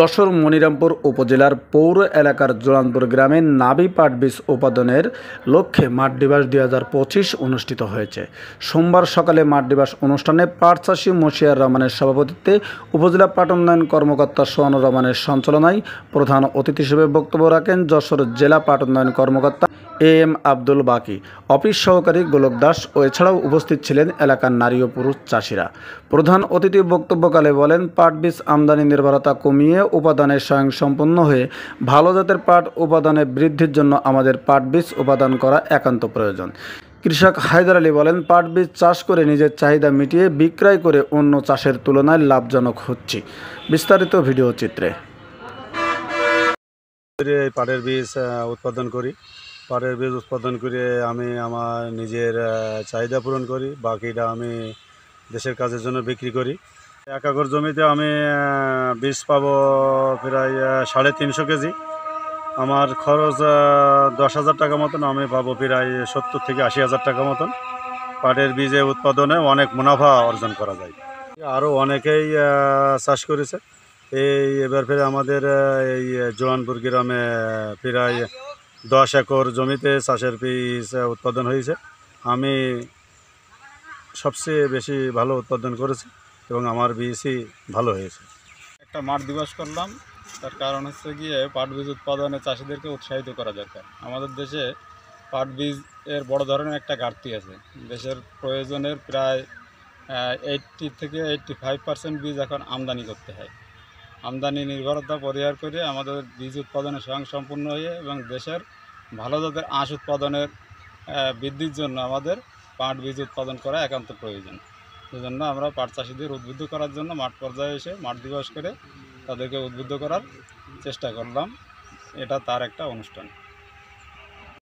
যশোর মনিরামপুর উপজেলার পৌর এলাকার জোরানপুর গ্রামে নাবি পাট বীজ উৎপাদনের লক্ষ্যে মাঠ দিবস 2025 অনুষ্ঠিত হয়েছে। সোমবার সকালে মাঠ দিবস অনুষ্ঠানে পাট চাষী মশিয়ার রহমানের সভাপতিত্বে উপজেলা পাট উন্নয়ন কর্মকর্তা সোহানুর রহমানের সঞ্চালনায় প্রধান অতিথি হিসেবে বক্তব্য রাখেন যশোর জেলা পাট উন্নয়ন কর্মকর্তা এম আব্দুল বাকি, অফিস সহকারী গোলক দাস ও এছাড়াও উপস্থিত ছিলেন এলাকার নারী ও পুরুষ চাষিরা। প্রধান অতিথি বক্তব্যকালে বলেন, পাট বীজ আমদানি নির্ভরতা কমিয়ে উপাদানে স্বয়ংসম্পূর্ণ হয়ে ভালো জাতের পাট উপাদানে বৃদ্ধির জন্য আমাদের পাট বীজ উপাদান করা একান্ত প্রয়োজন। কৃষক হায়দার আলী বলেন, পাট বীজ চাষ করে নিজের চাহিদা মিটিয়ে বিক্রয় করে অন্য চাষের তুলনায় লাভজনক হচ্ছি। বিস্তারিত ভিডিও চিত্রে। পাটের বীজ উৎপাদন করি। পাটের বীজ উৎপাদন করে আমি আমার নিজের চাহিদা পূরণ করি, বাকিটা আমি দেশের কাজের জন্য বিক্রি করি। 1 একর জমিতে আমি বীজ পাবো প্রায় 350 কেজি। আমার খরচ 10,000 টাকা মতন, আমি পাবো প্রায় 70 থেকে 80,000 টাকা মতন। পাটের বীজে উৎপাদনে অনেক মুনাফা অর্জন করা যায়। আরও অনেকেই চাষ করেছে। এবার ফের আমাদের এই জোরানপুর গ্রামে প্রায় 10 একর জমিতে চাষের বীজ উৎপাদন হয়েছে। আমি সবচেয়ে বেশি ভালো উৎপাদন করেছি এবং আমার বীজই ভালো হয়েছে। একটা মাঠ দিবস করলাম, তার কারণ হচ্ছে গিয়ে পাট বীজ উৎপাদনে চাষিদেরকে উৎসাহিত করা দরকার। আমাদের দেশে পাট বীজ এর বড় ধরনের একটা ঘাটতি আছে। দেশের প্রয়োজনের প্রায় 80 থেকে 85% বীজ এখন আমদানি করতে হয়। আমদানি নির্ভরতা পরিহার করে আমাদের বীজ উৎপাদনে স্বয়ংসম্পূর্ণ হয়ে এবং দেশের ভালো জাতের আঁশ উৎপাদনের বৃদ্ধির জন্য আমাদের পাট বীজ উৎপাদন করা একান্ত প্রয়োজন। সেজন্য আমরা পাট চাষিদের উদ্বুদ্ধ করার জন্য মাঠ পর্যায়ে এসে মাঠ দিবস করে তাদেরকে উদ্বুদ্ধ করার চেষ্টা করলাম। এটা তার একটা অনুষ্ঠান।